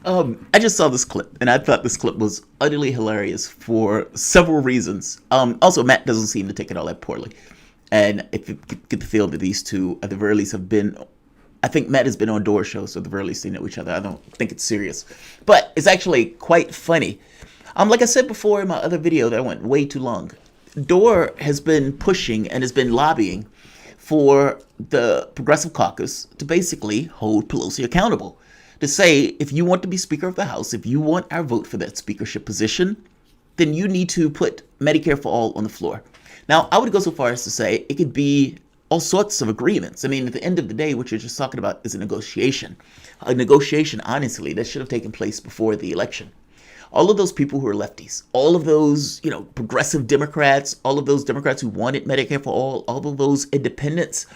I just saw this clip, and I thought this clip was utterly hilarious for several reasons. Also, Matt doesn't seem to take it all that poorly, and if you get the feel that these two, at the very least, have been. I think Matt has been on Dore shows, so at the very least they know each other. I don't think it's serious, but it's actually quite funny. Like I said before in my other video that went way too long, Dore has been pushing and has been lobbying for the Progressive Caucus to basically hold Pelosi accountable. To say, if you want to be Speaker of the House, if you want our vote for that speakership position, then you need to put Medicare for All on the floor. Now, I would go so far as to say it could be all sorts of agreements. I mean, at the end of the day, what you're just talking about is a negotiation. A negotiation, honestly, that should have taken place before the election. All of those people who are lefties, all of those, progressive Democrats, all of those Democrats who wanted Medicare for all of those independents,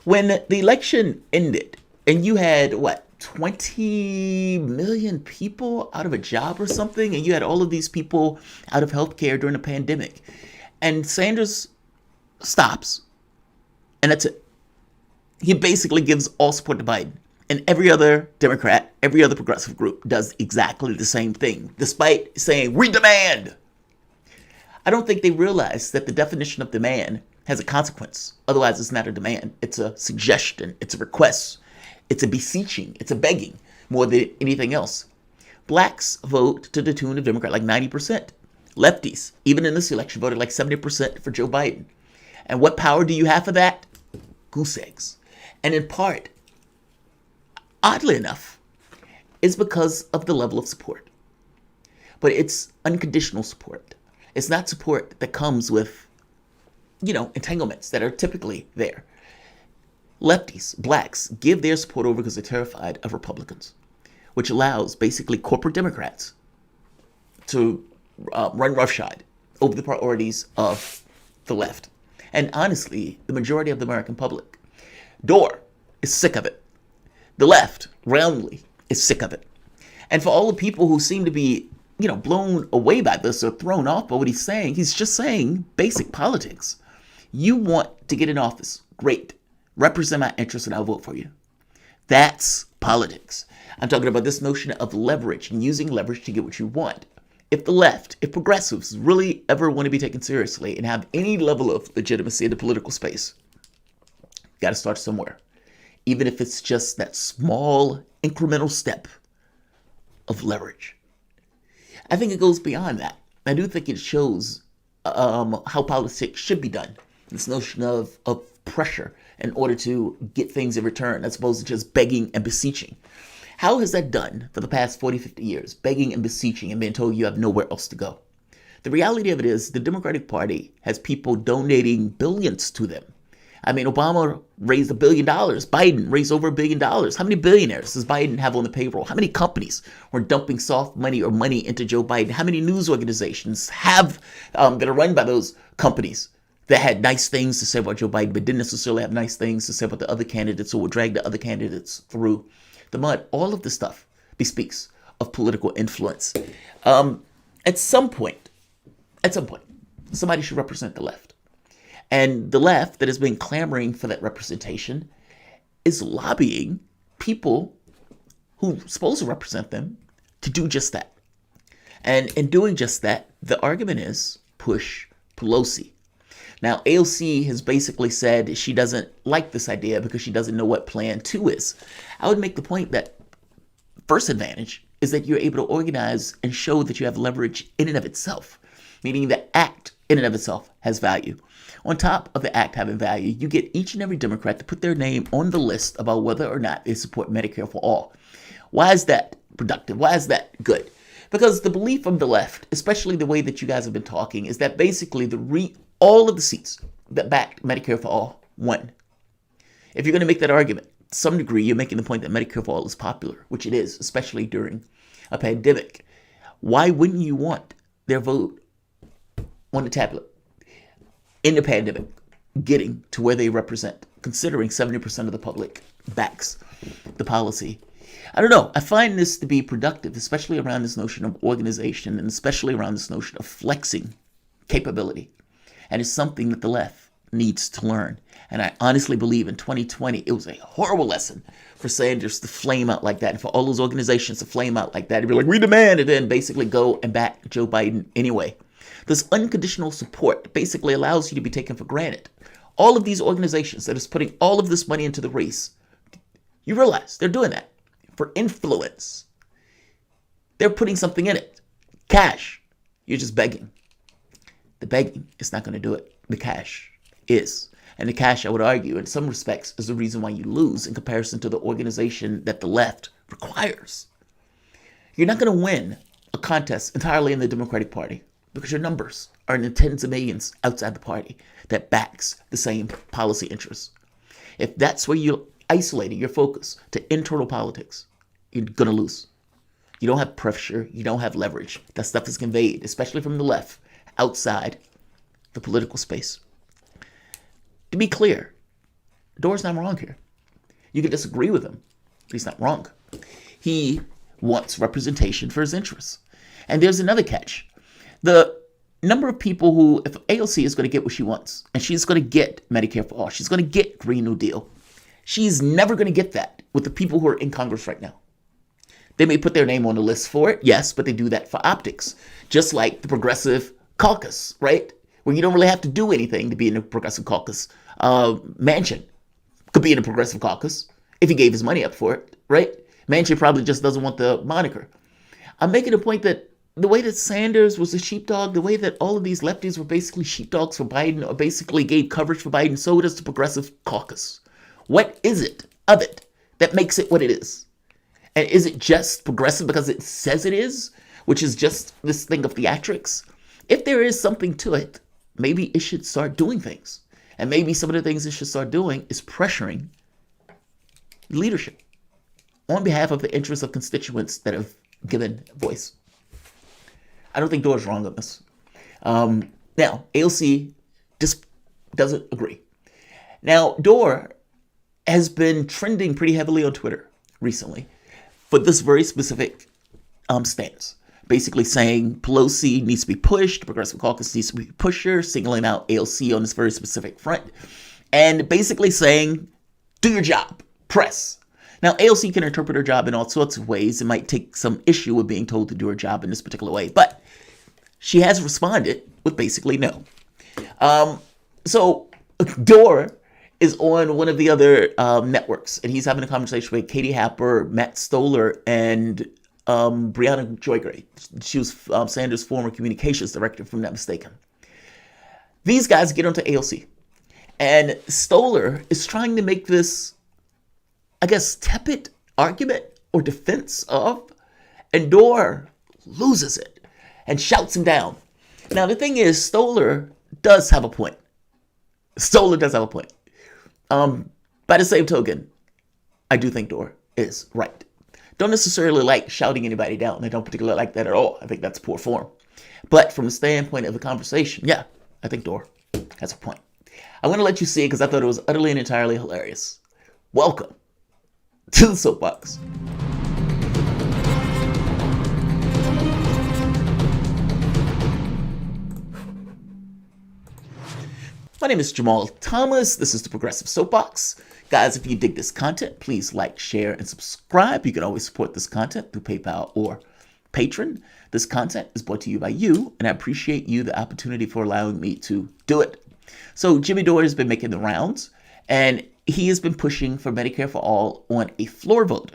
when the election ended and you had, 20 million people out of a job or something, and you had all of these people out of healthcare during the pandemic, and Sanders stops, and that's it. He basically gives all support to Biden. And every other Democrat, every other progressive group does exactly the same thing, despite saying, we demand. I don't think they realize that the definition of demand has a consequence. Otherwise, it's not a demand. It's a suggestion. It's a request. It's a beseeching. It's a begging more than anything else. Blacks vote to the tune of Democrat like 90%. Lefties, even in this election, voted like 70% for Joe Biden. And what power do you have for that? Goose eggs. And in part, oddly enough, it's because of the level of support. But it's unconditional support. It's not support that comes with, entanglements that are typically there. Lefties, blacks, give their support over because they're terrified of Republicans, which allows basically corporate Democrats to run roughshod over the priorities of the left. And honestly, the majority of the American public, Dore, is sick of it. The left, roundly, is sick of it. And for all the people who seem to be, blown away by this or thrown off by what he's just saying basic politics. You want to get in office. Great. Represent my interests and I'll vote for you. That's politics. I'm talking about this notion of leverage and using leverage to get what you want. If the left, if progressives really ever want to be taken seriously and have any level of legitimacy in the political space, got to start somewhere. Even if it's just that small incremental step of leverage. I think it goes beyond that. I do think it shows how politics should be done. This notion of pressure in order to get things in return, as opposed to just begging and beseeching. How has that done for the past 40, 50 years? Begging and beseeching and being told you have nowhere else to go. The reality of it is the Democratic Party has people donating billions to them. I mean, Obama raised $1 billion. Biden raised over $1 billion. How many billionaires does Biden have on the payroll? How many companies were dumping soft money or money into Joe Biden? How many news organizations have that are run by those companies that had nice things to say about Joe Biden, but didn't necessarily have nice things to say about the other candidates or would drag the other candidates through the mud? All of this stuff bespeaks of political influence. At some point, somebody should represent the left. And the left that has been clamoring for that representation is lobbying people who are supposed to represent them to do just that. And in doing just that, the argument is push Pelosi. Now, AOC has basically said she doesn't like this idea because she doesn't know what Plan 2 is. I would make the point that first advantage is that you're able to organize and show that you have leverage in and of itself, meaning the act in and of itself has value. On top of the act having value, you get each and every Democrat to put their name on the list about whether or not they support Medicare for all. Why is that productive? Why is that good? Because the belief from the left, especially the way that you guys have been talking, is that basically all of the seats that backed Medicare for all won. If you're going to make that argument, to some degree, you're making the point that Medicare for all is popular, which it is, especially during a pandemic. Why wouldn't you want their vote on the tablet in the pandemic getting to where they represent, considering 70% of the public backs the policy? I don't know. I find this to be productive, especially around this notion of organization and especially around this notion of flexing capability. And it's something that the left needs to learn. And I honestly believe in 2020, it was a horrible lesson for Sanders to flame out like that, and for all those organizations to flame out like that and be like, we demand, and then basically go and back Joe Biden anyway. This unconditional support basically allows you to be taken for granted. All of these organizations that is putting all of this money into the race, you realize they're doing that for influence. They're putting something in it. Cash. You're just begging. The begging is not going to do it. The cash is. And the cash, I would argue, in some respects, is the reason why you lose in comparison to the organization that the left requires. You're not going to win a contest entirely in the Democratic Party because your numbers are in the tens of millions outside the party that backs the same policy interests. If that's where you're isolating your focus to internal politics, you're going to lose. You don't have pressure. You don't have leverage. That stuff is conveyed, especially from the left, outside the political space. To be clear, Dore's not wrong here. You can disagree with him, but he's not wrong. He wants representation for his interests. And there's another catch. The number of people who, if AOC is going to get what she wants, and she's going to get Medicare for all, she's going to get Green New Deal, she's never going to get that with the people who are in Congress right now. They may put their name on the list for it, yes, but they do that for optics. Just like the Progressive Caucus, right? Where you don't really have to do anything to be in the Progressive Caucus. Manchin could be in the Progressive Caucus if he gave his money up for it, right? Manchin probably just doesn't want the moniker. I'm making a point that the way that Sanders was a sheepdog, the way that all of these lefties were basically sheepdogs for Biden, or basically gave coverage for Biden, so does the Progressive Caucus. What is it of it that makes it what it is? And is it just progressive because it says it is, which is just this thing of theatrics? If there is something to it, maybe it should start doing things. And maybe some of the things it should start doing is pressuring leadership on behalf of the interests of constituents that have given voice. I don't think Dore's wrong on this. Now, AOC just doesn't agree. Now, Dore has been trending pretty heavily on Twitter recently for this very specific stance. Basically saying Pelosi needs to be pushed, the Progressive Caucus needs to be pusher, singling out AOC on this very specific front, and basically saying, do your job, press. Now, AOC can interpret her job in all sorts of ways. It might take some issue with being told to do her job in this particular way, but she has responded with basically no. So Dore is on one of the other networks, and he's having a conversation with Katie Halper, Matt Stoller, and Briahna Joygray. She was Sanders' former communications director, if I'm not mistaken. These guys get onto AOC. And Stoller is trying to make this, I guess, tepid argument or defense of, and Dore loses it and shouts him down. Now, the thing is, Stoller does have a point. Stoller does have a point. By the same token, I do think Dore is right. Don't necessarily like shouting anybody down. I don't particularly like that at all. I think that's poor form. But from the standpoint of the conversation, yeah, I think Dore has a point. I want to let you see it because I thought it was utterly and entirely hilarious. Welcome to the Soapbox. My name is Jamarl Thomas. This is the Progressive Soapbox. Guys, if you dig this content, please like, share, and subscribe. You can always support this content through PayPal or Patreon. This content is brought to you by you, and I appreciate you the opportunity for allowing me to do it. So Jimmy Dore has been making the rounds, and he has been pushing for Medicare for all on a floor vote.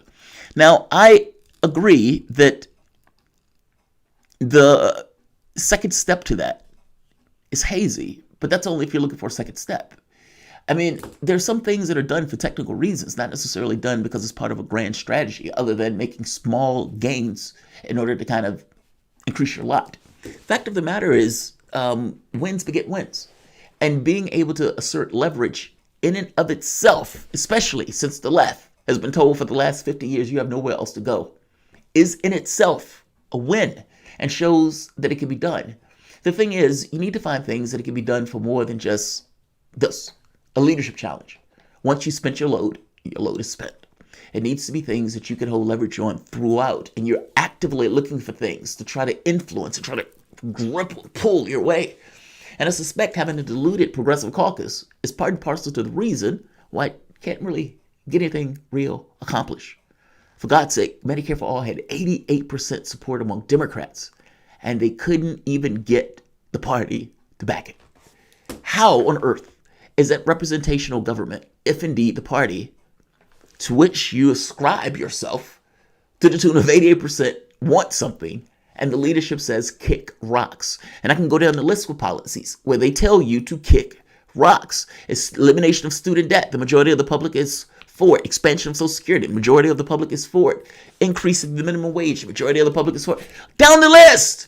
Now, I agree that the second step to that is hazy, but that's only if you're looking for a second step. I mean, there's some things that are done for technical reasons, not necessarily done because it's part of a grand strategy, other than making small gains in order to kind of increase your lot. Fact of the matter is, wins beget wins. And being able to assert leverage in and of itself, especially since the left has been told for the last 50 years you have nowhere else to go, is in itself a win and shows that it can be done. The thing is, you need to find things that it can be done for more than just this. A leadership challenge. Once you spent your load is spent. It needs to be things that you can hold leverage on throughout, and you're actively looking for things to try to influence and try to grip, pull your way. And I suspect having a diluted progressive caucus is part and parcel to the reason why it can't really get anything real accomplished. For God's sake, Medicare for All had 88% support among Democrats, and they couldn't even get the party to back it. How on earth is that representational government if indeed the party to which you ascribe yourself to the tune of 88% want something and the leadership says kick rocks? And I can go down the list with policies where they tell you to kick rocks. It's elimination of student debt. The majority of the public is for it. Expansion of Social Security. The majority of the public is for it. Increasing the minimum wage. The majority of the public is for it. Down the list.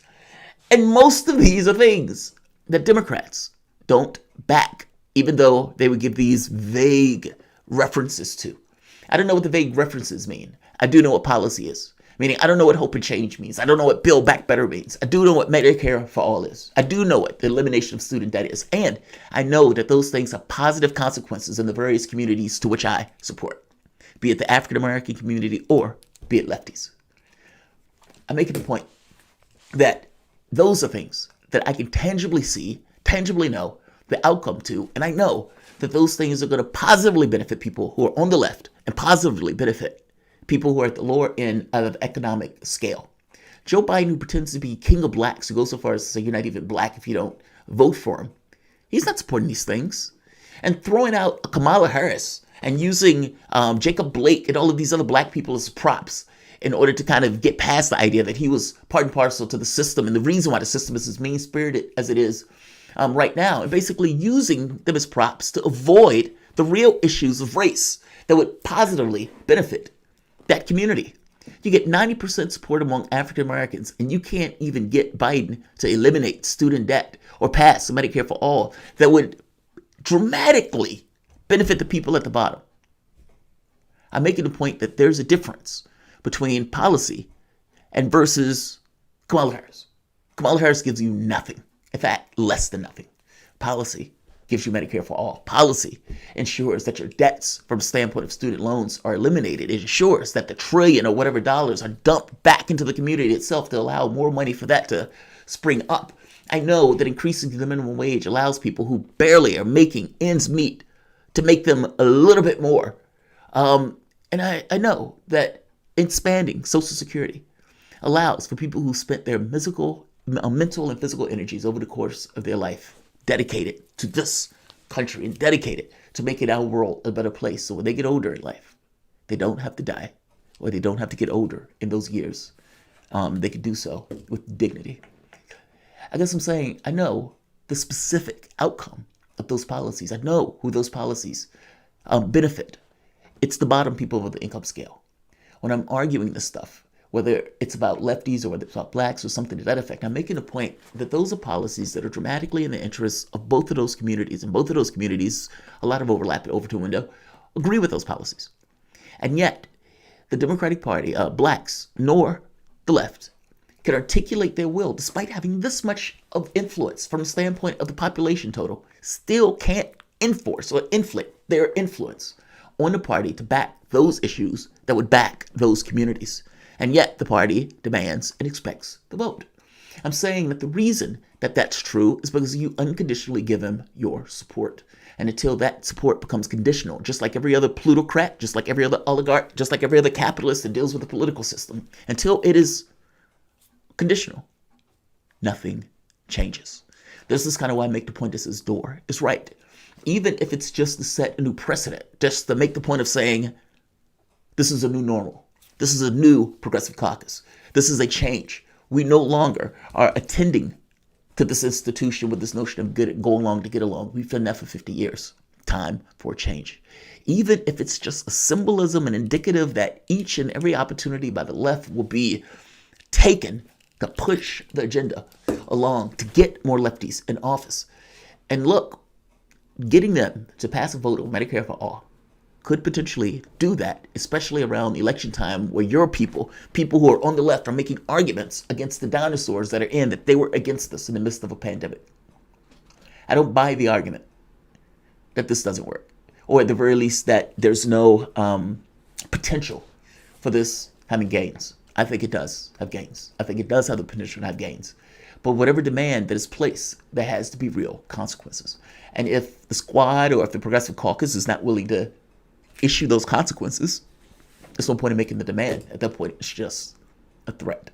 And most of these are things that Democrats don't back, even though they would give these vague references to. I don't know what the vague references mean. I do know what policy is. Meaning, I don't know what hope and change means. I don't know what Build Back Better means. I do know what Medicare for All is. I do know what the elimination of student debt is. And I know that those things have positive consequences in the various communities to which I support, be it the African American community or be it lefties. I'm making the point that those are things that I can tangibly see, tangibly know the outcome to, and I know that those things are going to positively benefit people who are on the left and positively benefit people who are at the lower end of the economic scale. Joe Biden, who pretends to be king of blacks, who goes so far as to say you're not even black if you don't vote for him, he's not supporting these things. And throwing out Kamala Harris and using Jacob Blake and all of these other black people as props in order to kind of get past the idea that he was part and parcel to the system and the reason why the system is as mean-spirited as it is right now, and basically using them as props to avoid the real issues of race that would positively benefit that community. You get 90% support among African Americans, and you can't even get Biden to eliminate student debt or pass Medicare for All that would dramatically benefit the people at the bottom. I'm making the point that there's a difference between policy and versus Kamala Harris. Kamala Harris gives you nothing. In fact, less than nothing. Policy gives you Medicare for All. Policy ensures that your debts from a standpoint of student loans are eliminated. It ensures that the trillion or whatever dollars are dumped back into the community itself to allow more money for that to spring up. I know that increasing the minimum wage allows people who barely are making ends meet to make them a little bit more. And I know that expanding Social Security allows for people who spent their mental and physical energies over the course of their life dedicated to this country and dedicated to making our world a better place. So when they get older in life, they don't have to die or they don't have to get older in those years. They can do so with dignity. I guess I'm saying I know the specific outcome of those policies. I know who those policies benefit. It's the bottom people of the income scale. When I'm arguing this stuff, whether it's about lefties or whether it's about blacks or something to that effect, I'm making a point that those are policies that are dramatically in the interests of both of those communities. And both of those communities, a lot of overlap at Overton Window, agree with those policies. And yet, the Democratic Party, blacks, nor the left, can articulate their will, despite having this much of influence from the standpoint of the population total, still can't enforce or inflict their influence on the party to back those issues that would back those communities. And yet the party demands and expects the vote. I'm saying that the reason that that's true is because you unconditionally give them your support. And until that support becomes conditional, just like every other plutocrat, just like every other oligarch, just like every other capitalist that deals with the political system, until it is conditional, nothing changes. This is kind of why I make the point this is Dore is right. Even if it's just to set a new precedent, just to make the point of saying, this is a new normal. This is a new progressive caucus. This is a change. We no longer are attending to this institution with this notion of go along to get along. We've done that for 50 years. Time for a change. Even if it's just a symbolism and indicative that each and every opportunity by the left will be taken to push the agenda along to get more lefties in office. And look, getting them to pass a vote on Medicare for All could potentially do that, especially around election time where your people who are on the left are making arguments against the dinosaurs that are in, that they were against us in the midst of a pandemic. I don't buy the argument that this doesn't work, or at the very least that there's no potential for this having gains. I think it does have gains. I think it does have the potential to have gains. But whatever demand that is placed, there has to be real consequences. And if the squad or if the Progressive Caucus is not willing to issue those consequences, there's no point in making the demand. At that point, it's just a threat.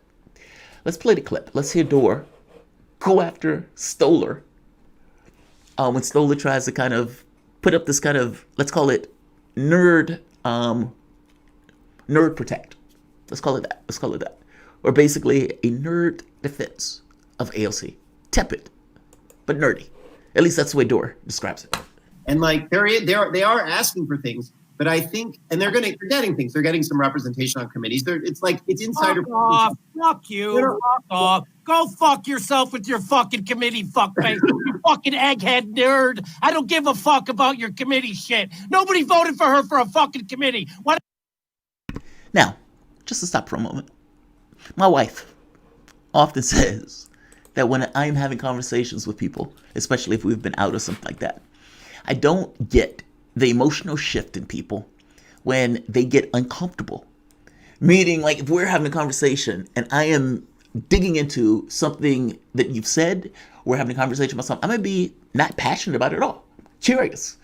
Let's play the clip. Let's hear Dore go after Stoller when Stoller tries to kind of put up this kind of, let's call it nerd protect. Let's call it that. Or basically a nerd defense of AOC. Tepid, but nerdy. At least that's the way Dore describes it. And like they are asking for things, but I think, and they're getting things. They're getting some representation on committees. It's insider. Fuck off. Fuck you. Fuck off. Go fuck yourself with your fucking committee, fuckface. You fucking egghead nerd. I don't give a fuck about your committee shit. Nobody voted for her for a fucking committee. What? Now, just to stop for a moment. My wife often says that when I'm having conversations with people, especially if we've been out or something like that, I don't get the emotional shift in people when they get uncomfortable. Meaning, like, if we're having a conversation and I am digging into something that you've said, we're having a conversation about something, I'm going to be not passionate about it at all. Curious.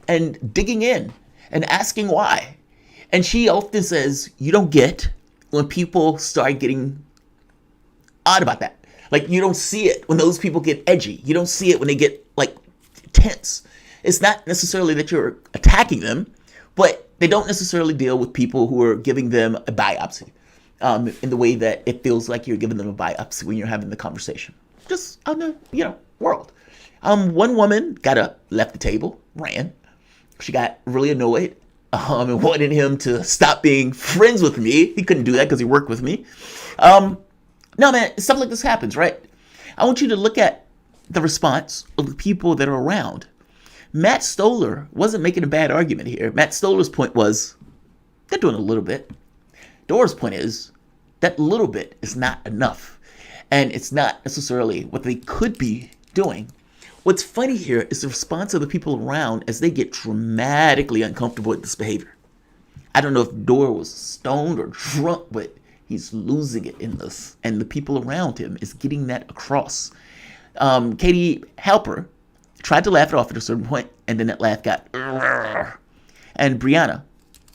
And digging in and asking why. And she often says, you don't get when people start getting odd about that. Like, you don't see it when those people get edgy. You don't see it when they get, like, tense. It's not necessarily that you're attacking them, but they don't necessarily deal with people who are giving them a biopsy in the way that it feels like you're giving them a biopsy when you're having the conversation. Just on the, world. One woman got up, left the table, ran. She got really annoyed and wanted him to stop being friends with me. He couldn't do that because he worked with me. No, man, stuff like this happens, right? I want you to look at the response of the people that are around. Matt Stoller wasn't making a bad argument here. Matt Stoller's point was, they're doing a little bit. Dore's point is, that little bit is not enough. And it's not necessarily what they could be doing. What's funny here is the response of the people around as they get dramatically uncomfortable with this behavior. I don't know if Dore was stoned or drunk, but he's losing it in this. And the people around him is getting that across. Katie Halper tried to laugh it off at a certain point, and then that laugh got... And Briahna,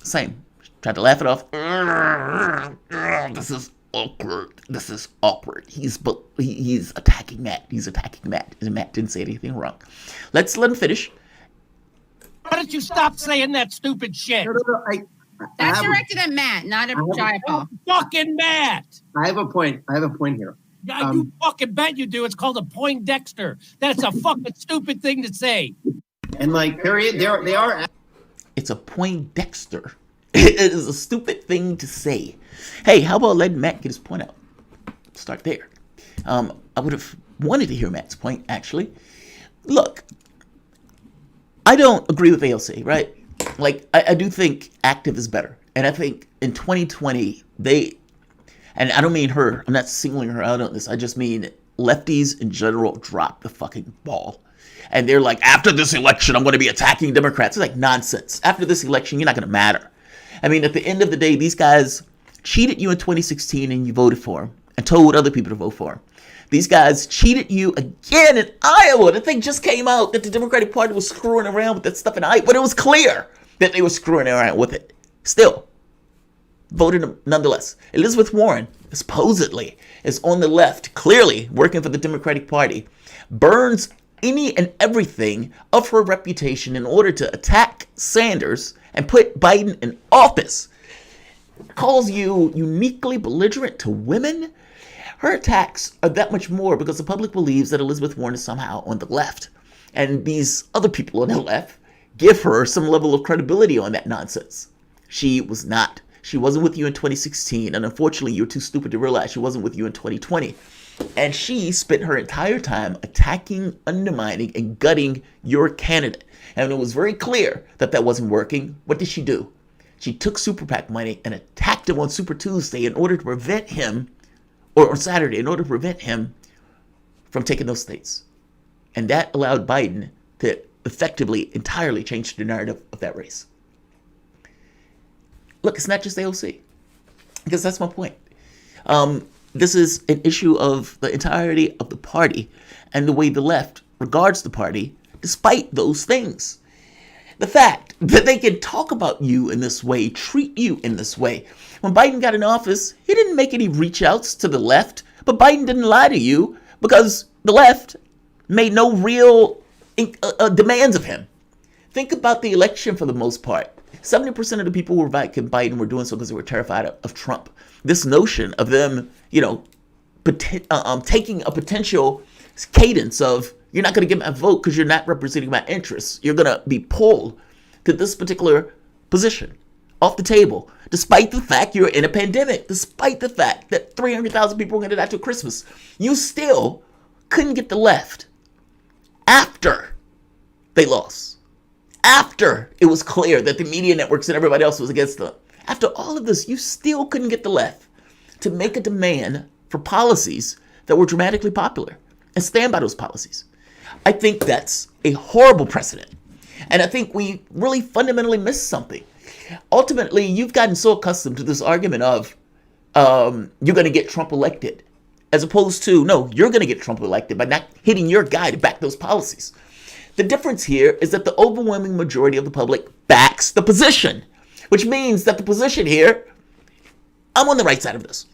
same. Tried to laugh it off. This is awkward. He's attacking Matt. And Matt didn't say anything wrong. Let's let him finish. Why don't you stop saying that stupid shit? No. That's directed at Matt, not at Jamarl. Fucking Matt. I have a point here. Yeah, you fucking bet you do. It's called a Poindexter. That's a fucking stupid thing to say. And like they are. It's a Poindexter. It is a stupid thing to say. Hey, how about letting Matt get his point out? Start there. I would have wanted to hear Matt's point, actually. Look, I don't agree with AOC, right? Like, I do think active is better. And I think in 2020, and I don't mean her, I'm not singling her out on this, I just mean lefties in general dropped the fucking ball. And they're like, after this election, I'm going to be attacking Democrats. It's like nonsense. After this election, you're not going to matter. I mean, at the end of the day, these guys cheated you in 2016 and you voted for them and told other people to vote for them. These guys cheated you again in Iowa. The thing just came out that the Democratic Party was screwing around with that stuff in Iowa, but it was clear that they were screwing around with it. Still, voted nonetheless. Elizabeth Warren, supposedly, is on the left, clearly working for the Democratic Party, burns any and everything of her reputation in order to attack Sanders and put Biden in office. Calls you uniquely belligerent to women. Her attacks are that much more because the public believes that Elizabeth Warren is somehow on the left. And these other people on the left give her some level of credibility on that nonsense. She was not. She wasn't with you in 2016. And unfortunately, you're too stupid to realize she wasn't with you in 2020. And she spent her entire time attacking, undermining, and gutting your candidate. And it was very clear that that wasn't working. What did she do? She took Super PAC money and attacked him on Super Tuesday in order to prevent him, or on Saturday, in order to prevent him from taking those states. And that allowed Biden to effectively, entirely change the narrative of that race. Look, it's not just AOC, because that's my point. This is an issue of the entirety of the party and the way the left regards the party, despite those things. The fact that they can talk about you in this way, treat you in this way. When Biden got in office, he didn't make any reach outs to the left, but Biden didn't lie to you because the left made no real demands of him. Think about the election for the most part. 70% of the people who were backing Biden were doing so because they were terrified of Trump. This notion of them, taking a potential cadence of, you're not going to get my vote because you're not representing my interests. You're going to be pulled to this particular position off the table, despite the fact you're in a pandemic, despite the fact that 300,000 people are going to die till Christmas. You still couldn't get the left after they lost, after it was clear that the media networks and everybody else was against them. After all of this, you still couldn't get the left to make a demand for policies that were dramatically popular and stand by those policies. I think that's a horrible precedent. And I think we really fundamentally missed something. Ultimately, you've gotten so accustomed to this argument of you're going to get Trump elected, as opposed to, no, you're going to get Trump elected by not hitting your guy to back those policies. The difference here is that the overwhelming majority of the public backs the position, which means that the position here, I'm on the right side of this.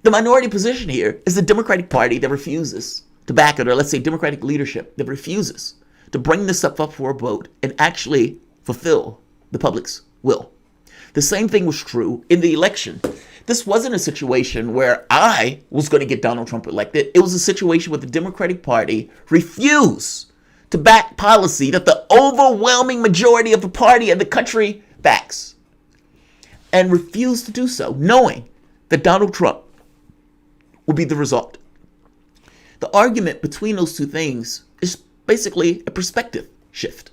The minority position here is the Democratic Party that refuses to back it, or let's say Democratic leadership that refuses to bring this stuff up for a vote and actually fulfill the public's will. The same thing was true in the election. This wasn't a situation where I was going to get Donald Trump elected. It was a situation where the Democratic Party refused to back policy that the overwhelming majority of the party and the country backs, and refused to do so, knowing that Donald Trump would be the result. The argument between those two things is basically a perspective shift.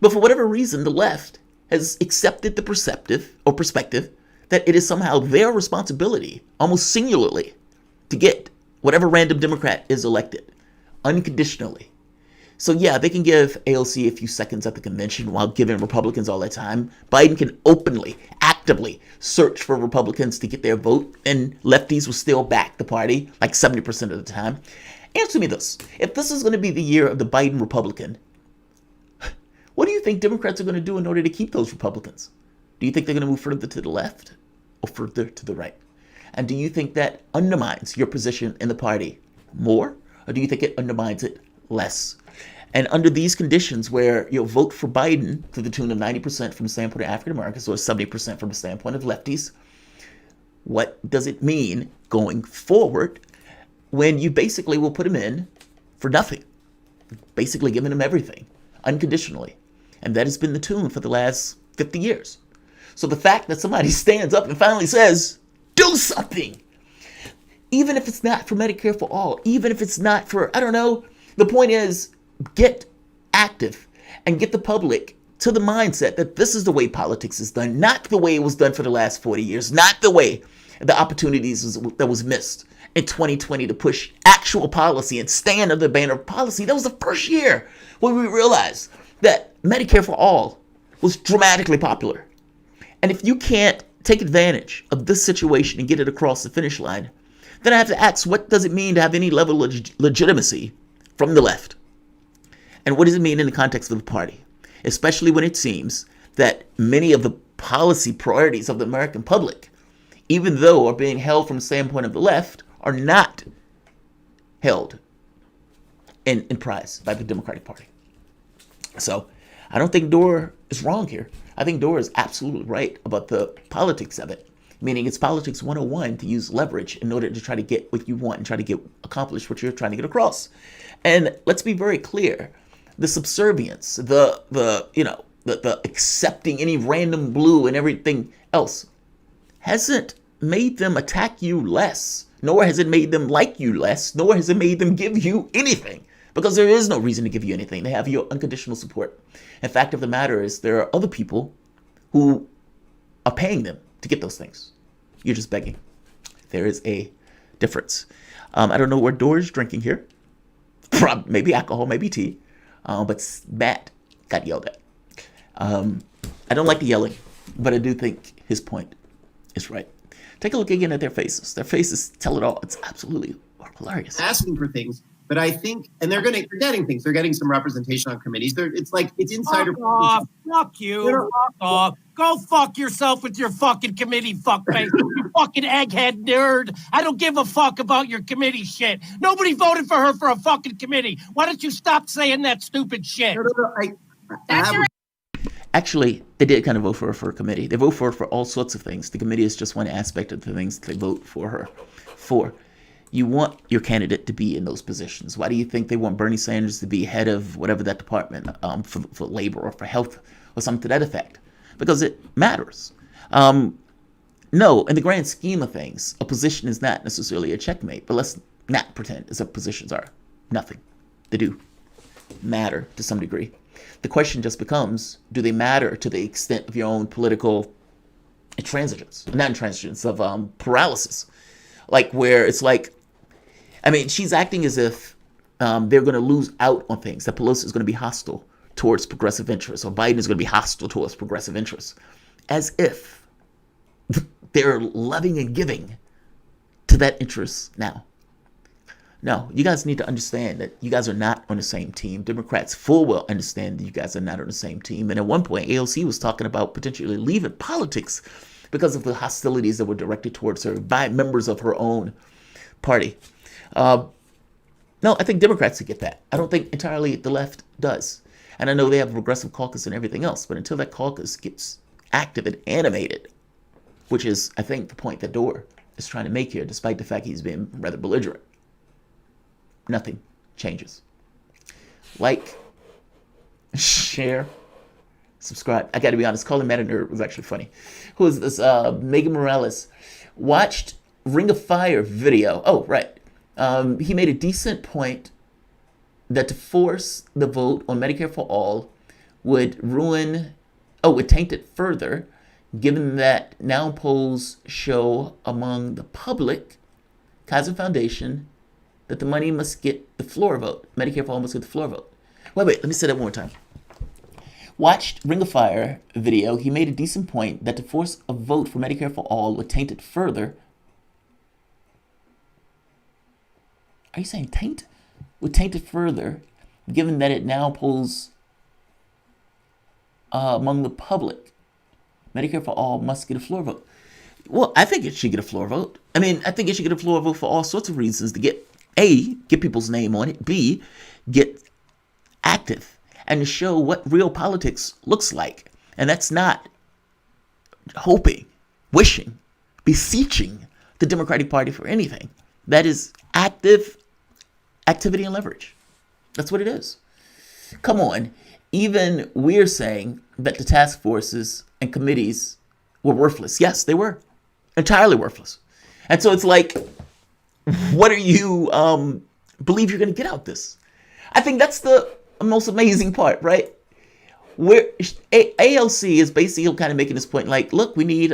But for whatever reason, the left has accepted the perspective that it is somehow their responsibility, almost singularly, to get whatever random Democrat is elected unconditionally. So yeah, they can give AOC a few seconds at the convention while giving Republicans all that time. Biden can openly, actively search for Republicans to get their vote, and lefties will still back the party like 70% of the time. Answer me this. If this is going to be the year of the Biden Republican, what do you think Democrats are going to do in order to keep those Republicans? Do you think they're going to move further to the left or further to the right? And do you think that undermines your position in the party more, or do you think it undermines it less? And under these conditions where you'll vote for Biden to the tune of 90% from the standpoint of African Americans or 70% from the standpoint of lefties, what does it mean going forward when you basically will put them in for nothing? Basically giving them everything unconditionally. And that has been the tune for the last 50 years. So the fact that somebody stands up and finally says, do something, even if it's not for Medicare for all, even if it's not for, I don't know, the point is, get active and get the public to the mindset that this is the way politics is done, not the way it was done for the last 40 years, not the way the opportunities that was missed in 2020 to push actual policy and stand under the banner of policy. That was the first year when we realized that Medicare for all was dramatically popular. And if you can't take advantage of this situation and get it across the finish line, then I have to ask, what does it mean to have any level of legitimacy from the left? And what does it mean in the context of the party? Especially when it seems that many of the policy priorities of the American public, even though are being held from the standpoint of the left, are not held in prize by the Democratic Party. So I don't think Dore is wrong here. I think Dore is absolutely right about the politics of it, meaning it's politics 101 to use leverage in order to try to get what you want and try to accomplish what you're trying to get across. And let's be very clear. The subservience, the accepting any random blue and everything else hasn't made them attack you less, nor has it made them like you less, nor has it made them give you anything, because there is no reason to give you anything. They have your unconditional support. And fact of the matter is, there are other people who are paying them to get those things. You're just begging. There is a difference. I don't know what Dore is drinking here. Maybe alcohol, maybe tea. But Matt got yelled at. I don't like the yelling, but I do think his point is right. Take a look again at their faces. Their faces tell it all. It's absolutely hilarious. Asking for things, but I think, and they're getting things. They're getting some representation on committees. It's insider. Fuck off. Fuck you. Fuck off. Go fuck yourself with your fucking committee, fuckface. You fucking egghead nerd. I don't give a fuck about your committee shit. Nobody voted for her for a fucking committee. Why don't you stop saying that stupid shit? Actually, they did kind of vote for her for a committee. They vote for her for all sorts of things. The committee is just one aspect of the things they vote for her for. You want your candidate to be in those positions. Why do you think they want Bernie Sanders to be head of whatever that department, for labor or for health or something to that effect? Because it matters. No, in the grand scheme of things, a position is not necessarily a checkmate. But let's not pretend as if positions are nothing. They do matter to some degree. The question just becomes, do they matter to the extent of your own political intransigence? Not intransigence, of paralysis. Like where it's like, I mean, she's acting as if they're going to lose out on things, that Pelosi is going to be hostile towards progressive interests, or Biden is going to be hostile towards progressive interests, as if they're loving and giving to that interest now. No, you guys need to understand that you guys are not on the same team. Democrats full well understand that you guys are not on the same team. And at one point, AOC was talking about potentially leaving politics because of the hostilities that were directed towards her by members of her own party. No, I think Democrats get that. I don't think entirely the left does. And I know they have a progressive caucus and everything else, but until that caucus gets active and animated, which is, I think, the point that Dore is trying to make here, despite the fact he's being rather belligerent, nothing changes. Like, share, subscribe. I got to be honest, calling Matt a nerd was actually funny. Who is this? Megan Morales watched Ring of Fire video. Oh, right. He made a decent point that to force the vote on Medicare for All would taint it further, given that now polls show among the public, Kaiser Foundation, that the money must get the floor vote. Medicare for All must get the floor vote. Wait, let me say that one more time. Watched Ring of Fire video. He made a decent point that to force a vote for Medicare for All would taint it further. Are you saying taint? Would taint it further, given that it now polls among the public. Medicare for All must get a floor vote. Well, I think it should get a floor vote. I mean, I think it should get a floor vote for all sorts of reasons. To get, A, get people's name on it. B, get active. And to show what real politics looks like. And that's not hoping, wishing, beseeching the Democratic Party for anything. That is active activity and leverage. That's what it is. Come on. Even we're saying that the task forces and committees were worthless. Yes, they were. Entirely worthless. And so it's like, what do you believe you're going to get out of this? I think that's the most amazing part, right? Where AOC is basically kind of making this point, like, look, we need,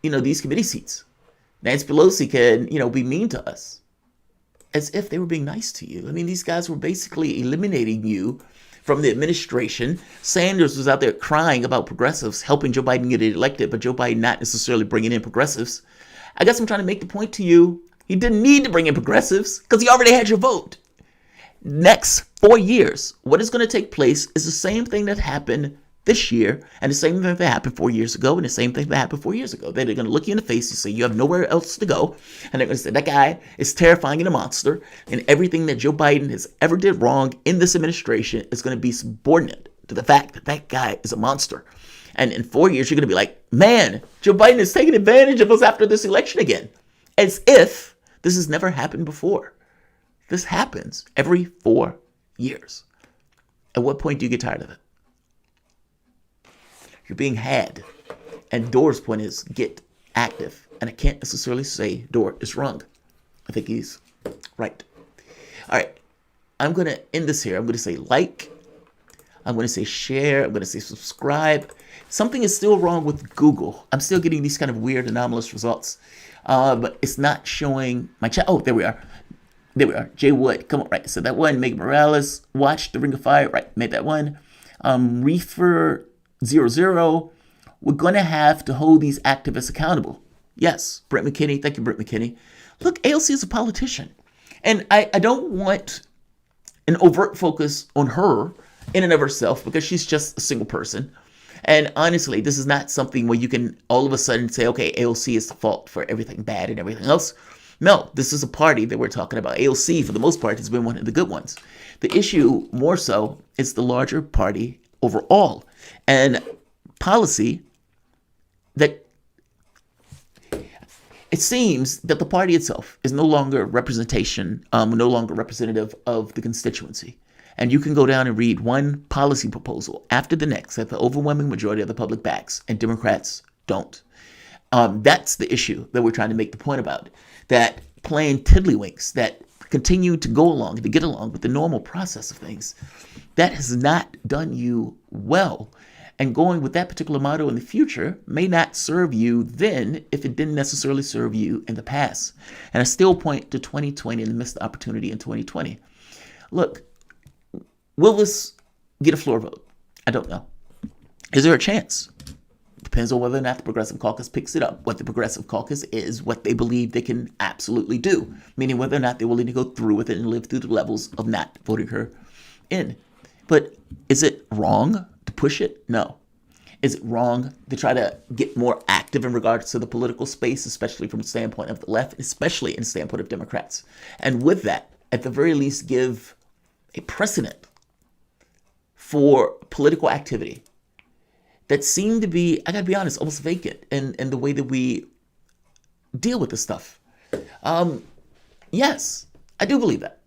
these committee seats. Nancy Pelosi can, be mean to us. As if they were being nice to you. I mean, these guys were basically eliminating you from the administration. Sanders was out there crying about progressives, helping Joe Biden get elected, but Joe Biden not necessarily bringing in progressives. I guess I'm trying to make the point to you. He didn't need to bring in progressives because he already had your vote. Next 4 years, what is going to take place is the same thing that happened this year, and the same thing that happened 4 years ago, and the same thing that happened 4 years ago. They're going to look you in the face and say you have nowhere else to go, and they're going to say that guy is terrifying and a monster, and everything that Joe Biden has ever did wrong in this administration is going to be subordinate to the fact that that guy is a monster. And in 4 years, you're going to be like, man, Joe Biden is taking advantage of us after this election again. As if this has never happened before. This happens every 4 years. At what point do you get tired of it? You're being had. And Dore's point is get active. And I can't necessarily say Dore is wrong. I think he's right. All right. I'm going to end this here. I'm going to say like. I'm going to say share. I'm going to say subscribe. Something is still wrong with Google. I'm still getting these kind of weird anomalous results. But it's not showing my chat. Oh, there we are. There we are. Jay Wood. Come on. Right. So that one. Megan Morales. Watch the Ring of Fire. Right. Made that one. Reefer 00. We're going to have to hold these activists accountable. Yes, Brett McKinney. Thank you, Brett McKinney. Look, AOC is a politician. And I don't want an overt focus on her in and of herself because she's just a single person. And honestly, this is not something where you can all of a sudden say, okay, AOC is the fault for everything bad and everything else. No, this is a party that we're talking about. AOC, for the most part, has been one of the good ones. The issue, more so, is the larger party overall and policy that it seems that the party itself is no longer representation, no longer representative of the constituency. And you can go down and read one policy proposal after the next that the overwhelming majority of the public backs, and Democrats don't. That's the issue that we're trying to make the point about. That playing tiddlywinks, that continue to go along, to get along with the normal process of things, that has not done you well. And going with that particular motto in the future may not serve you then if it didn't necessarily serve you in the past. And I still point to 2020 and the missed opportunity in 2020. Look, will this get a floor vote? I don't know. Is there a chance? Depends on whether or not the Progressive Caucus picks it up. What the Progressive Caucus is, what they believe they can absolutely do. Meaning whether or not they're willing to go through with it and live through the levels of not voting her in. But is it wrong to push it? No. Is it wrong to try to get more active in regards to the political space, especially from the standpoint of the left, especially in the standpoint of Democrats? And with that, at the very least, give a precedent for political activity that seemed to be, I gotta be honest, almost vacant in the way that we deal with this stuff. Yes, I do believe that.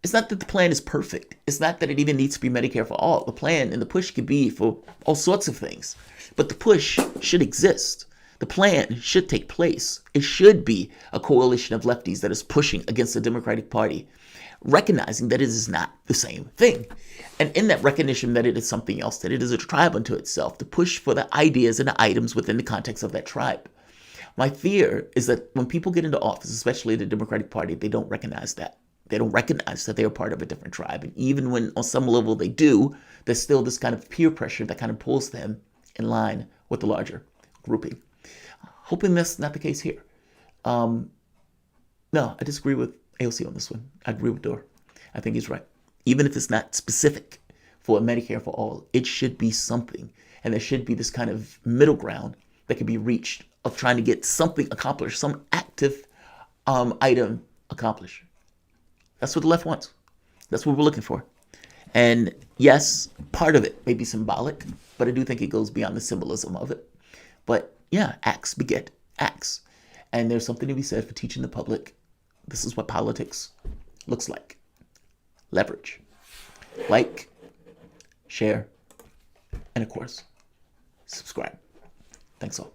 It's not that the plan is perfect. It's not that it even needs to be Medicare for all. The plan and the push could be for all sorts of things. But the push should exist. The plan should take place. It should be a coalition of lefties that is pushing against the Democratic Party, recognizing that it is not the same thing. And in that recognition that it is something else, that it is a tribe unto itself, to push for the ideas and the items within the context of that tribe. My fear is that when people get into office, especially the Democratic Party, they don't recognize that. They don't recognize that they are part of a different tribe. And even when on some level they do, there's still this kind of peer pressure that kind of pulls them in line with the larger grouping. Hoping that's not the case here. No, I disagree with AOC on this one. I agree with Dore. I think he's right. Even if it's not specific for Medicare for all, it should be something. And there should be this kind of middle ground that can be reached of trying to get something accomplished, some active item accomplished. That's what the left wants. That's what we're looking for. And yes, part of it may be symbolic, but I do think it goes beyond the symbolism of it. But yeah, acts beget acts. And there's something to be said for teaching the public this is what politics looks like. Leverage. Like, share, and of course, subscribe. Thanks all.